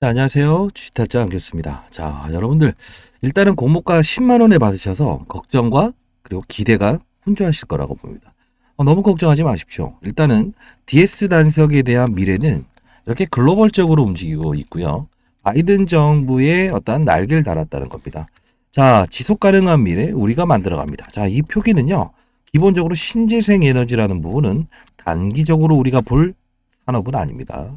자, 안녕하세요. 주식탈장 교수입니다. 자, 여러분들 일단은 공모가 10만 원에 받으셔서 걱정과 그리고 기대가 혼조하실 거라고 봅니다. 너무 걱정하지 마십시오. 일단은 DS 단석에 대한 미래는 이렇게 글로벌적으로 움직이고 있고요. 바이든 정부의 어떤 날개를 달았다는 겁니다. 자, 지속 가능한 미래 우리가 만들어 갑니다. 자, 이 표기는요. 기본적으로 신재생 에너지라는 부분은 단기적으로 우리가 볼 산업은 아닙니다.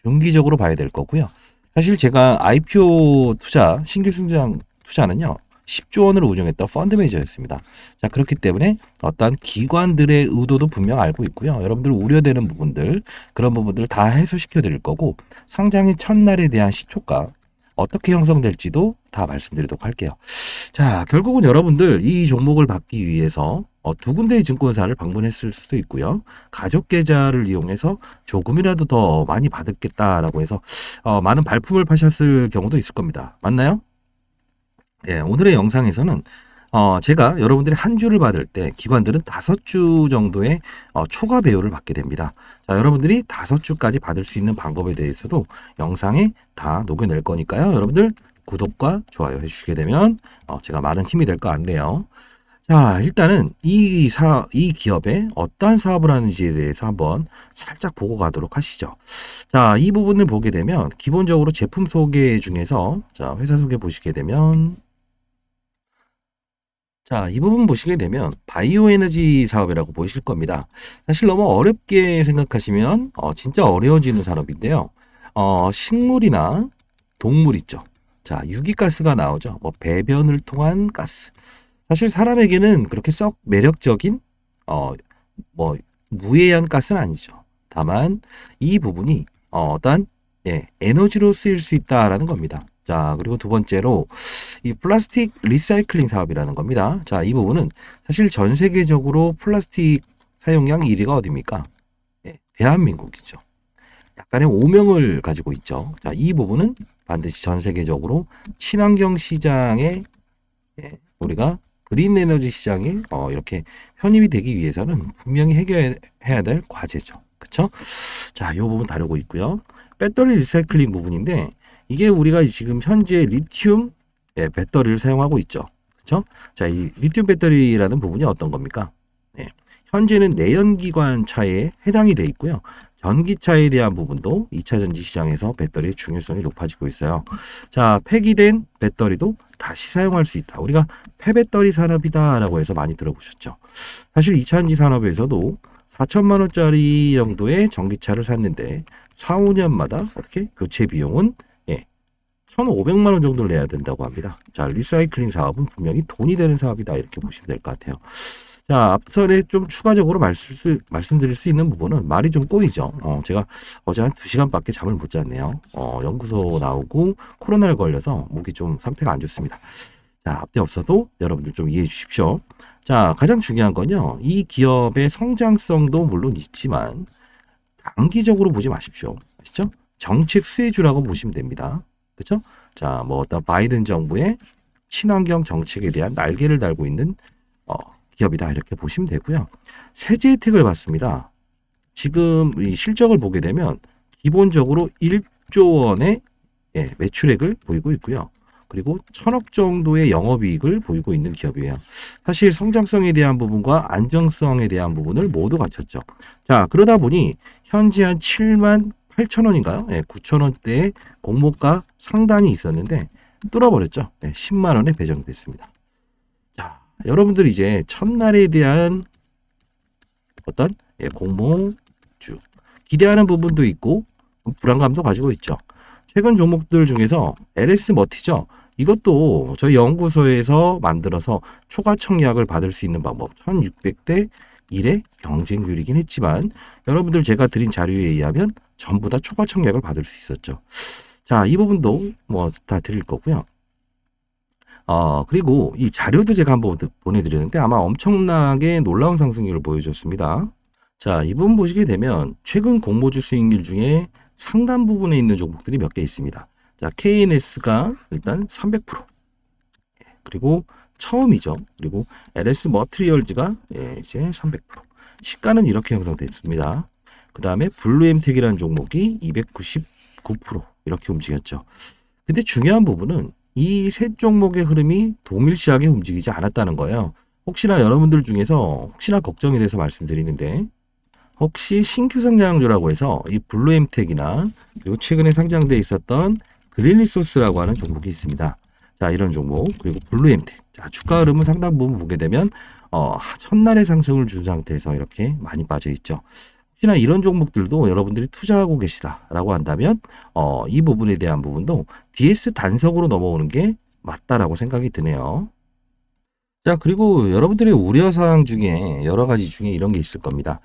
중기적으로 봐야 될 거고요. 사실 제가 IPO 투자, 신규 성장 투자는요, 10조 원을 운용했던 펀드 매니저였습니다. 자, 그렇기 때문에 어떤 기관들의 의도도 분명 알고 있고요. 여러분들 우려되는 부분들, 그런 부분들을 다 해소시켜 드릴 거고, 상장의 첫날에 대한 시초가 어떻게 형성될지도 다 말씀드리도록 할게요. 자, 결국은 여러분들 이 종목을 받기 위해서 두 군데의 증권사를 방문했을 수도 있고요. 가족 계좌를 이용해서 조금이라도 더 많이 받았겠다라고 해서 많은 발품을 파셨을 경우도 있을 겁니다. 맞나요? 예, 오늘의 영상에서는 제가 여러분들이 한 주를 받을 때 기관들은 5주 정도의 초과 배율을 받게 됩니다. 자, 여러분들이 5주까지 받을 수 있는 방법에 대해서도 영상에 다 녹여낼 거니까요. 여러분들 구독과 좋아요 해주시게 되면 제가 많은 힘이 될 것 같네요. 자, 일단은 이 기업에 어떠한 사업을 하는지에 대해서 한번 살짝 보고 가도록 하시죠. 자, 이 부분을 보게 되면 기본적으로 제품 소개 중에서 자, 회사 소개 보시게 되면 자, 이 부분 보시게 되면 바이오 에너지 사업이라고 보이실 겁니다. 사실 너무 어렵게 생각하시면 진짜 어려워지는 산업인데요. 식물이나 동물 있죠. 자, 유기가스가 나오죠. 뭐 배변을 통한 가스. 사실 사람에게는 그렇게 썩 매력적인 어, 뭐 무해한 가스는 아니죠. 다만 이 부분이 어떤 에너지로 쓰일 수 있다라는 겁니다. 자, 그리고 두 번째로 이 플라스틱 리사이클링 사업이라는 겁니다. 자, 이 부분은 사실 전 세계적으로 플라스틱 사용량 1위가 어디입니까? 대한민국이죠. 약간의 오명을 가지고 있죠. 자, 이 부분은 반드시 전 세계적으로 친환경 시장에 우리가 그린 에너지 시장에 이렇게 편입이 되기 위해서는 분명히 해결해야 될 과제죠. 그쵸? 자, 이 부분 다루고 있고요. 배터리 리사이클링 부분인데 이게 우리가 지금 현재 리튬 배터리를 사용하고 있죠. 그쵸? 자, 이 리튬 배터리라는 부분이 어떤 겁니까? 네. 현재는 내연기관 차에 해당이 돼 있고요. 전기차에 대한 부분도 2차 전지 시장에서 배터리의 중요성이 높아지고 있어요. 자, 폐기된 배터리도 다시 사용할 수 있다. 우리가 폐배터리 산업이다라고 해서 많이 들어보셨죠. 사실 2차 전지 산업에서도 4천만 원짜리 정도의 전기차를 샀는데 4, 5년마다 어떻게 교체 비용은 1,500만 원 정도를 내야 된다고 합니다. 자, 리사이클링 사업은 분명히 돈이 되는 사업이다 이렇게 보시면 될 것 같아요. 자, 앞선에 좀 추가적으로 말씀드릴 수 있는 부분은 말이 좀 꼬이죠. 제가 어제 한 2시간밖에 잠을 못 잤네요. 연구소 나오고 코로나를 걸려서 목이 좀 상태가 안 좋습니다. 자, 앞뒤 없어도 여러분들 좀 이해해 주십시오. 자, 가장 중요한 건요. 이 기업의 성장성도 물론 있지만 단기적으로 보지 마십시오. 아시죠? 정책 수혜주라고 보시면 됩니다. 그렇죠? 자, 뭐 어떤 바이든 정부의 친환경 정책에 대한 날개를 달고 있는 기업이다 이렇게 보시면 되고요. 세제 혜택을 받습니다. 지금 이 실적을 보게 되면 기본적으로 1조 원의 매출액을 보이고 있고요. 그리고 1,000억 정도의 영업이익을 보이고 있는 기업이에요. 사실 성장성에 대한 부분과 안정성에 대한 부분을 모두 갖췄죠. 자, 그러다 보니 현재 한 7만 8천 원인가요? 9천 원대의 공모가 상단이 있었는데 뚫어버렸죠. 10만 원에 배정됐습니다. 자, 여러분들 이제 첫날에 대한 어떤 공모주 기대하는 부분도 있고 불안감도 가지고 있죠. 최근 종목들 중에서 LS 머티죠. 이것도 저희 연구소에서 만들어서 초과 청약을 받을 수 있는 방법 1600대 1의 경쟁률이긴 했지만 여러분들 제가 드린 자료에 의하면 전부 다 초과 청약을 받을 수 있었죠. 자, 이 부분도 뭐 다 드릴 거고요. 그리고 이 자료도 제가 한번 보내드렸는데 아마 엄청나게 놀라운 상승률을 보여줬습니다. 자, 이 부분 보시게 되면 최근 공모주 수익률 중에 상단 부분에 있는 종목들이 몇 개 있습니다. 자, KNS가 일단 300%. 그리고 처음이죠. 그리고 LS 머트리얼즈가 이제 300%. 시가는 이렇게 형성됐습니다. 그 다음에 블루엠텍이라는 종목이 299%. 이렇게 움직였죠. 근데 중요한 부분은 이 세 종목의 흐름이 동일시하게 움직이지 않았다는 거예요. 혹시나 여러분들 중에서 혹시나 걱정이 돼서 말씀드리는데 혹시 신규 상장주라고 해서 이 블루엠텍이나 그리고 최근에 상장돼 있었던 그린리소스라고 하는 종목이 있습니다. 자, 이런 종목 그리고 블루엠텍. 자, 주가 흐름은 상당 부분 보게 되면 첫날의 상승을 준 상태에서 이렇게 많이 빠져 있죠. 혹시나 이런 종목들도 여러분들이 투자하고 계시다라고 한다면 이 부분에 대한 부분도 DS 단속으로 넘어오는 게 맞다라고 생각이 드네요. 자, 그리고 여러분들의 우려사항 중에 여러 가지 중에 이런 게 있을 겁니다.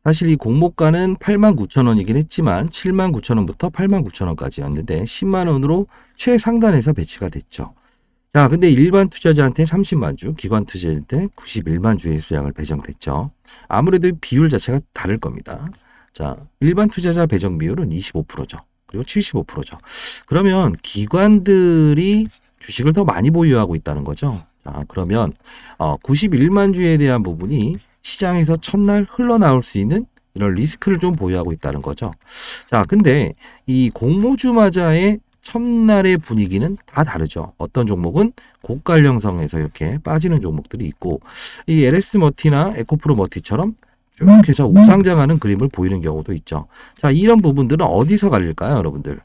사실 이 공모가는 89,000원이긴 했지만 79,000원부터 89,000원까지였는데 10만 원으로 최상단에서 배치가 됐죠. 자, 근데 일반 투자자한테 30만 주, 기관 투자자한테 91만 주의 수량을 배정됐죠. 아무래도 비율 자체가 다를 겁니다. 자, 일반 투자자 배정 비율은 25%죠. 그리고 75%죠. 그러면 기관들이 주식을 더 많이 보유하고 있다는 거죠. 자, 그러면 91만 주에 대한 부분이 시장에서 첫날 흘러나올 수 있는 이런 리스크를 좀 보유하고 있다는 거죠. 자, 근데 이 공모주마저의 첫날의 분위기는 다 다르죠. 어떤 종목은 고가 형성에서 이렇게 빠지는 종목들이 있고 이 LS 머티나 에코프로 머티처럼 쭉 해서 우상향하는 그림을 보이는 경우도 있죠. 자, 이런 부분들은 어디서 갈릴까요, 여러분들?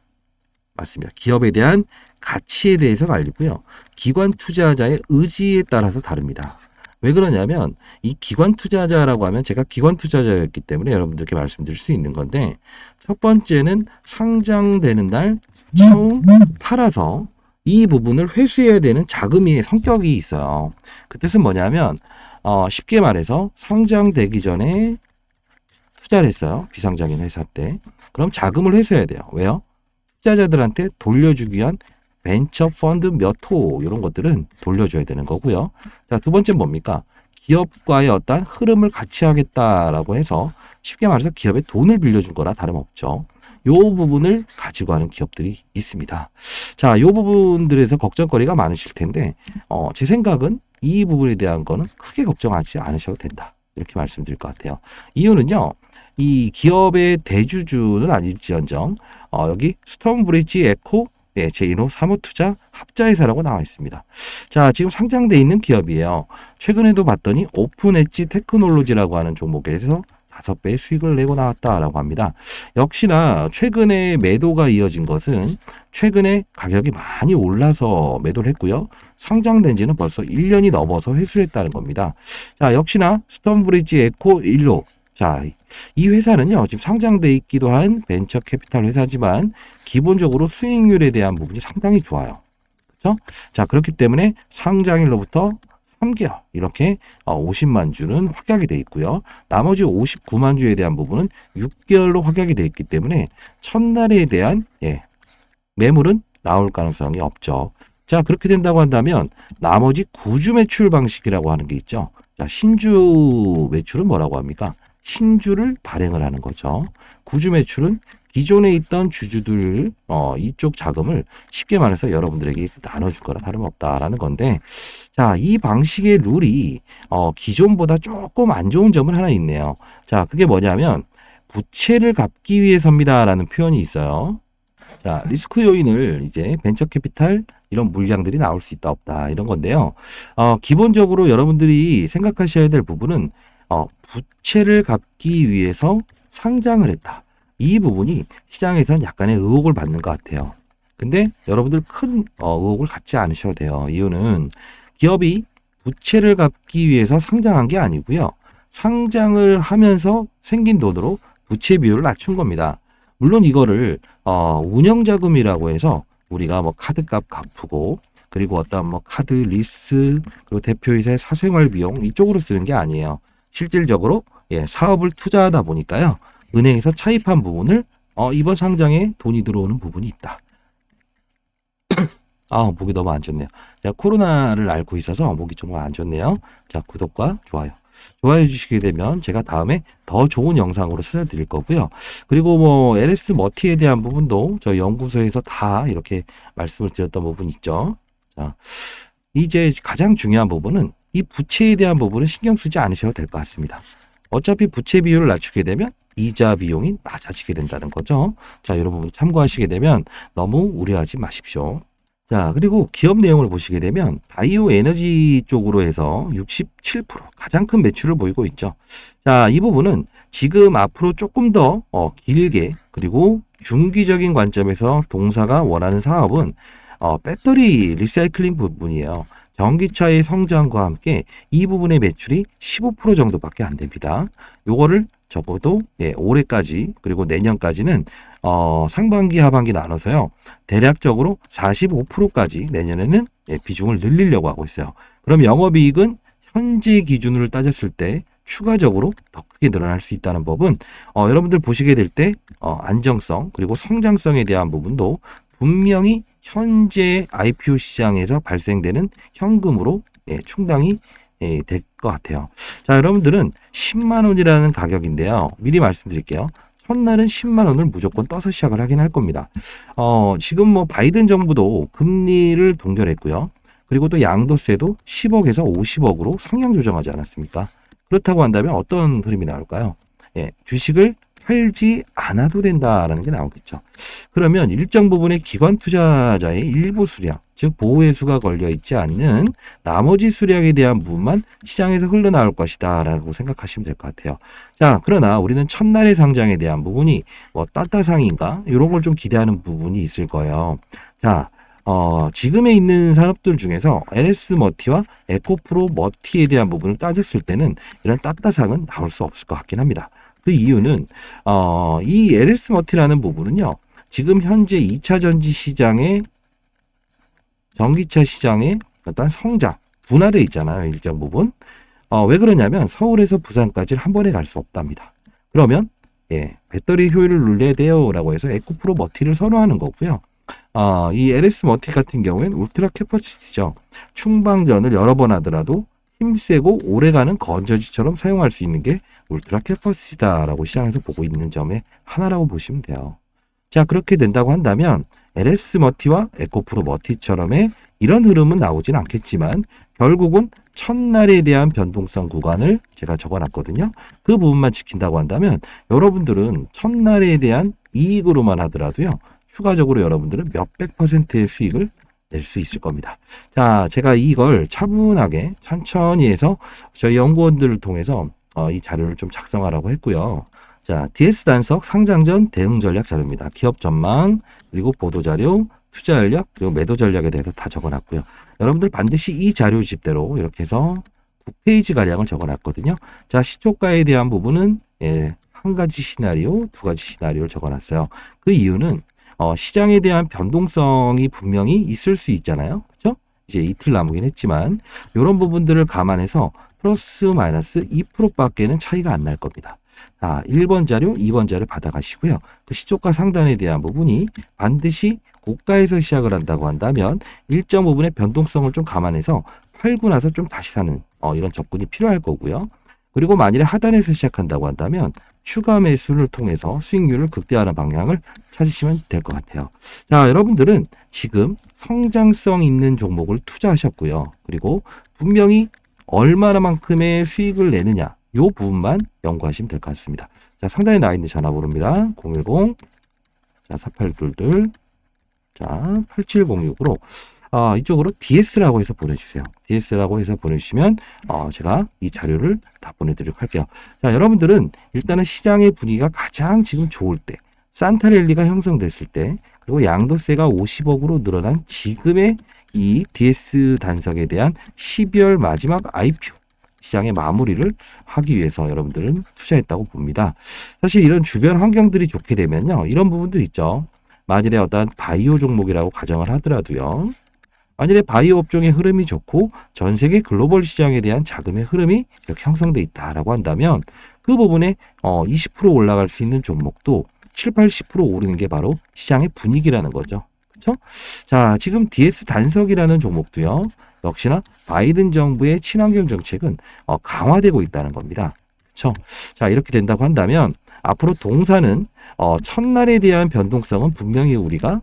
맞습니다. 기업에 대한 가치에 대해서 갈리고요. 기관 투자자의 의지에 따라서 다릅니다. 왜 그러냐면 이 기관 투자자라고 하면 제가 기관 투자자였기 때문에 여러분들께 말씀드릴 수 있는 건데 첫 번째는 상장되는 날 처음 팔아서 이 부분을 회수해야 되는 자금의 성격이 있어요. 그 뜻은 뭐냐면 쉽게 말해서 상장되기 전에 투자를 했어요. 비상장인 회사 때. 그럼 자금을 회수해야 돼요. 왜요? 투자자들한테 돌려주기 위한 벤처 펀드 몇 호 이런 것들은 돌려줘야 되는 거고요. 자, 두 번째는 뭡니까? 기업과의 어떤 흐름을 같이 하겠다라고 해서 쉽게 말해서 기업에 돈을 빌려준 거나 다름없죠. 요 부분을 가지고 하는 기업들이 있습니다. 자, 요 부분들에서 걱정거리가 많으실 텐데 제 생각은 이 부분에 대한 거는 크게 걱정하지 않으셔도 된다. 이렇게 말씀드릴 것 같아요. 이유는요. 이 기업의 대주주는 아닐지언정 여기 스톤브리지 에코 제1호 사모투자 합자회사라고 나와 있습니다. 자, 지금 상장돼 있는 기업이에요. 최근에도 봤더니 오픈 엣지 테크놀로지라고 하는 종목에서 5배의 수익을 내고 나왔다라고 합니다. 역시나 최근에 매도가 이어진 것은 최근에 가격이 많이 올라서 매도를 했고요. 상장된 지는 벌써 1년이 넘어서 회수를 했다는 겁니다. 자, 역시나 스톤브리지 에코 1호. 자, 이 회사는요, 지금 상장돼 있기도 한 벤처 캐피탈 회사지만 기본적으로 수익률에 대한 부분이 상당히 좋아요. 그렇죠? 자, 그렇기 때문에 상장일로부터 3개월 이렇게 50만 주는 확약이 돼 있고요. 나머지 59만 주에 대한 부분은 6개월로 확약이 돼 있기 때문에 첫날에 대한 매물은 나올 가능성이 없죠. 자, 그렇게 된다고 한다면 나머지 구주 매출 방식이라고 하는 게 있죠. 자, 신주 매출은 뭐라고 합니까? 신주를 발행을 하는 거죠. 구주 매출은 기존에 있던 주주들 이쪽 자금을 쉽게 말해서 여러분들에게 나눠줄 거라 다름없다라는 건데 자, 이 방식의 룰이 기존보다 조금 안 좋은 점은 하나 있네요. 자, 그게 뭐냐면 부채를 갚기 위해서입니다라는 표현이 있어요. 자, 리스크 요인을 이제 벤처 캐피탈 이런 물량들이 나올 수 있다 없다 이런 건데요. 기본적으로 여러분들이 생각하셔야 될 부분은 부채를 갚기 위해서 상장을 했다. 이 부분이 시장에선 약간의 의혹을 받는 것 같아요. 근데 여러분들 큰 의혹을 갖지 않으셔도 돼요. 이유는 기업이 부채를 갚기 위해서 상장한 게 아니고요. 상장을 하면서 생긴 돈으로 부채 비율을 낮춘 겁니다. 물론 이거를 운영자금이라고 해서 우리가 뭐 카드값 갚고 그리고 어떤 뭐 카드 리스 그리고 대표이사의 사생활 비용 이쪽으로 쓰는 게 아니에요. 실질적으로 사업을 투자하다 보니까요. 은행에서 차입한 부분을 이번 상장에 돈이 들어오는 부분이 있다. 목이 너무 안 좋네요. 제가 코로나를 앓고 있어서 목이 정말 안 좋네요. 자, 구독과 좋아요. 좋아해 주시게 되면 제가 다음에 더 좋은 영상으로 찾아드릴 거고요. 그리고 뭐 LS 머티에 대한 부분도 저희 연구소에서 다 이렇게 말씀을 드렸던 부분 있죠. 자, 이제 가장 중요한 부분은 이 부채에 대한 부분은 신경 쓰지 않으셔도 될 것 같습니다. 어차피 부채 비율을 낮추게 되면 이자 비용이 낮아지게 된다는 거죠. 자, 이런 부분 참고하시게 되면 너무 우려하지 마십시오. 자, 그리고 기업 내용을 보시게 되면 바이오 에너지 쪽으로 해서 67% 가장 큰 매출을 보이고 있죠. 자, 이 부분은 지금 앞으로 조금 더 길게 그리고 중기적인 관점에서 동사가 원하는 사업은 배터리 리사이클링 부분이에요. 전기차의 성장과 함께 이 부분의 매출이 15% 정도밖에 안 됩니다. 요거를 적어도 올해까지 그리고 내년까지는 상반기 하반기 나눠서요. 대략적으로 45%까지 내년에는 비중을 늘리려고 하고 있어요. 그럼 영업이익은 현재 기준으로 따졌을 때 추가적으로 더 크게 늘어날 수 있다는 법은 여러분들 보시게 될 때 안정성 그리고 성장성에 대한 부분도 분명히 현재 IPO 시장에서 발생되는 현금으로 충당이 될 것 같아요. 자, 여러분들은 10만 원이라는 가격인데요. 미리 말씀드릴게요. 첫날은 10만 원을 무조건 떠서 시작을 하긴 할 겁니다. 지금 뭐 바이든 정부도 금리를 동결했고요. 그리고 또 양도세도 10억에서 50억으로 상향 조정하지 않았습니까? 그렇다고 한다면 어떤 흐름이 나올까요? 주식을 팔지 않아도 된다라는 게 나오겠죠. 그러면 일정 부분의 기관 투자자의 일부 수량, 즉 보호회수가 걸려 있지 않는 나머지 수량에 대한 부분만 시장에서 흘러나올 것이다 라고 생각하시면 될 것 같아요. 자, 그러나 우리는 첫날의 상장에 대한 부분이 뭐 따따상인가 이런 걸 좀 기대하는 부분이 있을 거예요. 자, 지금에 있는 산업들 중에서 LS 머티와 에코프로 머티에 대한 부분을 따졌을 때는 이런 따따상은 나올 수 없을 것 같긴 합니다. 그 이유는 이 LS 머티라는 부분은요. 지금 현재 2차 전지 시장의 전기차 시장의 어떤 성장 둔화돼 있잖아요. 일정 부분. 왜 그러냐면 서울에서 부산까지 한 번에 갈 수 없답니다. 그러면 배터리 효율을 늘려야 돼요라고 해서 에코프로 머티를 선호하는 거고요. 이 LS 머티 같은 경우에는 울트라 캐퍼시티죠. 충방전을 여러 번 하더라도 힘세고 오래가는 건전지처럼 사용할 수 있는 게 울트라 캐퍼시티다라고 시장에서 보고 있는 점의 하나라고 보시면 돼요. 자, 그렇게 된다고 한다면 LS 머티와 에코프로 머티처럼의 이런 흐름은 나오진 않겠지만 결국은 첫날에 대한 변동성 구간을 제가 적어놨거든요. 그 부분만 지킨다고 한다면 여러분들은 첫날에 대한 이익으로만 하더라도요. 추가적으로 여러분들은 몇백 %의 수익을 낼 수 있을 겁니다. 자, 제가 이걸 차분하게 천천히 해서 저희 연구원들을 통해서 이 자료를 좀 작성하라고 했고요. 자, DS 단석 상장 전 대응 전략 자료입니다. 기업 전망, 그리고 보도 자료, 투자 전략, 그리고 매도 전략에 대해서 다 적어놨고요. 여러분들 반드시 이 자료집대로 이렇게 해서 9페이지 가량을 적어놨거든요. 자, 시초가에 대한 부분은 한 가지 시나리오, 두 가지 시나리오를 적어놨어요. 그 이유는 시장에 대한 변동성이 분명히 있을 수 있잖아요. 그렇죠? 이제 이틀 남으긴 했지만 이런 부분들을 감안해서 플러스 마이너스 2%밖에는 차이가 안 날 겁니다. 1번 자료, 2번 자료 받아가시고요. 그 시초가 상단에 대한 부분이 반드시 고가에서 시작을 한다고 한다면 일정 부분의 변동성을 좀 감안해서 팔고 나서 좀 다시 사는 이런 접근이 필요할 거고요. 그리고 만일에 하단에서 시작한다고 한다면 추가 매수를 통해서 수익률을 극대화하는 방향을 찾으시면 될 것 같아요. 자, 여러분들은 지금 성장성 있는 종목을 투자하셨고요. 그리고 분명히 얼마나만큼의 수익을 내느냐 이 부분만 연구하시면 될 것 같습니다. 자, 상단에 나와 있는 전화번호입니다. 010 자, 4822 자, 8706으로 이쪽으로 DS라고 해서 보내주세요. DS라고 해서 보내주시면 제가 이 자료를 다 보내드리도록 할게요. 자, 여러분들은 일단은 시장의 분위기가 가장 지금 좋을 때, 산타랠리가 형성됐을 때, 그리고 양도세가 50억으로 늘어난 지금의 이 DS 단석에 대한 12월 마지막 IPO 시장의 마무리를 하기 위해서 여러분들은 투자했다고 봅니다. 사실 이런 주변 환경들이 좋게 되면요. 이런 부분들 있죠. 만일에 어떤 바이오 종목이라고 가정을 하더라도요. 만일에 바이오 업종의 흐름이 좋고 전 세계 글로벌 시장에 대한 자금의 흐름이 이렇게 형성돼 있다라고 한다면 그 부분에 20% 올라갈 수 있는 종목도 7, 80% 오르는 게 바로 시장의 분위기라는 거죠. 그렇죠? 자, 지금 DS 단석이라는 종목도요. 역시나 바이든 정부의 친환경 정책은 강화되고 있다는 겁니다. 그렇죠? 자, 이렇게 된다고 한다면 앞으로 동사는 첫날에 대한 변동성은 분명히 우리가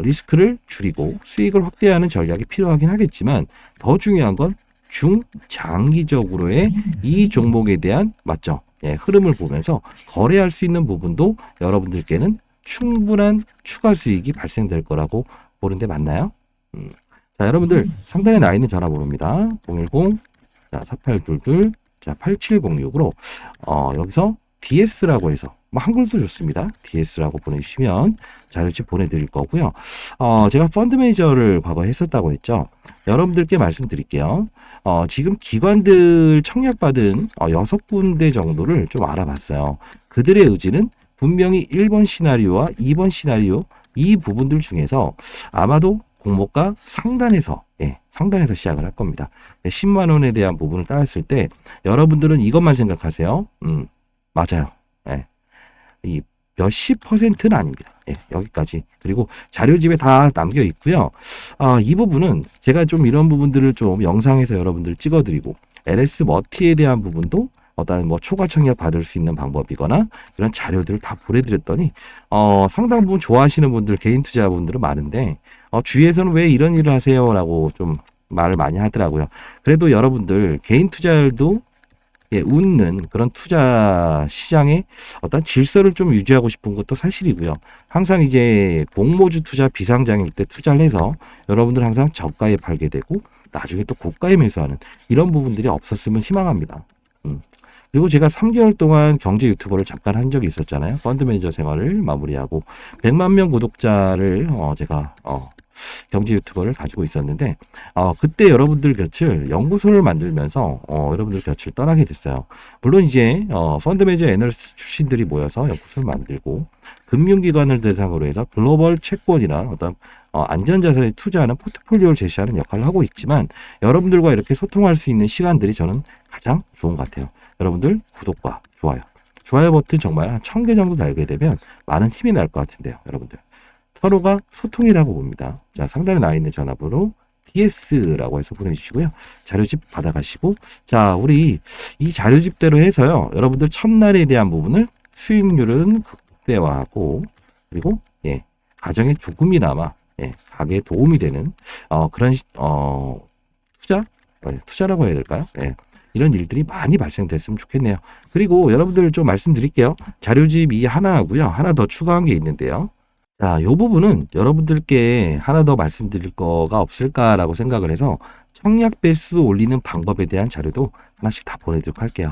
리스크를 줄이고 수익을 확대하는 전략이 필요하긴 하겠지만 더 중요한 건 중장기적으로의 이 종목에 대한 맞죠? 흐름을 보면서 거래할 수 있는 부분도 여러분들께는 충분한 추가 수익이 발생될 거라고 보는데 맞나요? 자, 여러분들 상단에 나 있는 전화번호입니다. 010 자, 4822 자, 8706으로 여기서 DS라고 해서 뭐 한글도 좋습니다. DS라고 보내주시면 자료집 보내드릴 거고요. 제가 펀드 매니저를 과거에 했었다고 했죠. 여러분들께 말씀드릴게요. 지금 기관들 청약받은 6군데 정도를 좀 알아봤어요. 그들의 의지는 분명히 1번 시나리오와 2번 시나리오 이 부분들 중에서 아마도 공모가 상단에서 상단에서 시작을 할 겁니다. 10만 원에 대한 부분을 따졌을 때 여러분들은 이것만 생각하세요. 맞아요. 이 몇십 퍼센트는 아닙니다. 여기까지. 그리고 자료집에 다 남겨 있고요. 이 부분은 제가 좀 이런 부분들을 좀 영상에서 여러분들 찍어드리고 LS 머티에 대한 부분도 어떤 뭐 초과 청약 받을 수 있는 방법이거나 이런 자료들을 다 보내드렸더니 상당 부분 좋아하시는 분들 개인 투자분들은 많은데 주위에서는 왜 이런 일을 하세요라고 좀 말을 많이 하더라고요. 그래도 여러분들 개인 투자도 웃는 그런 투자 시장의 어떤 질서를 좀 유지하고 싶은 것도 사실이고요. 항상 이제 공모주 투자 비상장일 때 투자를 해서 여러분들 항상 저가에 팔게 되고 나중에 또 고가에 매수하는 이런 부분들이 없었으면 희망합니다. 그리고 제가 3개월 동안 경제 유튜버를 잠깐 한 적이 있었잖아요. 펀드 매니저 생활을 마무리하고 100만 명 구독자를 제가 경제 유튜버를 가지고 있었는데 그때 여러분들 곁을 연구소를 만들면서 여러분들 곁을 떠나게 됐어요. 물론 이제 펀드 매니저 애널리스트 출신들이 모여서 연구소를 만들고 금융기관을 대상으로 해서 글로벌 채권이나 어떤 안전자산에 투자하는 포트폴리오를 제시하는 역할을 하고 있지만 여러분들과 이렇게 소통할 수 있는 시간들이 저는 가장 좋은 것 같아요. 여러분들 구독과 좋아요 버튼 정말 한 1000개 정도 달게 되면 많은 힘이 날 것 같은데요. 여러분들 서로가 소통이라고 봅니다. 자, 상단에 나와 있는 전화번호 DS라고 해서 보내주시고요. 자료집 받아가시고 자, 우리 이 자료집대로 해서요. 여러분들 첫날에 대한 부분을 수익률은 극대화하고 그리고 가정에 조금이나마 가게에 도움이 되는 그런 투자라고 해야 될까요? 이런 일들이 많이 발생됐으면 좋겠네요. 그리고 여러분들 좀 말씀드릴게요. 자료집 이 하나하고요. 하나 더 추가한 게 있는데요. 자, 요 부분은 여러분들께 하나 더 말씀드릴 거가 없을까라고 생각을 해서 청약 배수 올리는 방법에 대한 자료도 하나씩 다 보내드리도록 할게요.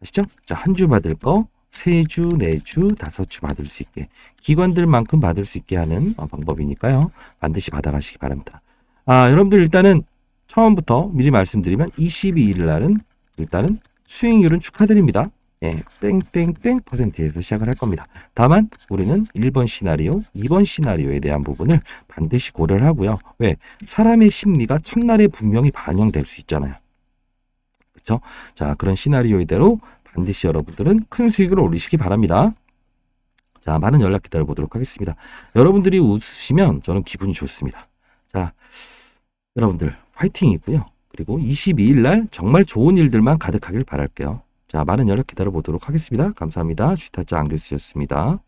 아시죠? 자, 한 주 받을 거 3주, 4주, 5주 받을 수 있게 기관들만큼 받을 수 있게 하는 방법이니까요. 반드시 받아가시기 바랍니다. 여러분들 일단은 처음부터 미리 말씀드리면 22일 날은 일단은 수익률은 축하드립니다. 땡땡땡 %에서 시작을 할 겁니다. 다만 우리는 1번 시나리오, 2번 시나리오에 대한 부분을 반드시 고려를 하고요. 왜? 사람의 심리가 첫날에 분명히 반영될 수 있잖아요. 그렇죠? 자, 그런 시나리오이대로 반드시 여러분들은 큰 수익을 올리시기 바랍니다. 자, 많은 연락 기다려 보도록 하겠습니다. 여러분들이 웃으시면 저는 기분이 좋습니다. 자, 여러분들 파이팅이고요. 그리고 22일 날 정말 좋은 일들만 가득하길 바랄게요. 자, 많은 연락 기다려 보도록 하겠습니다. 감사합니다. 쥐타짜 안교수였습니다.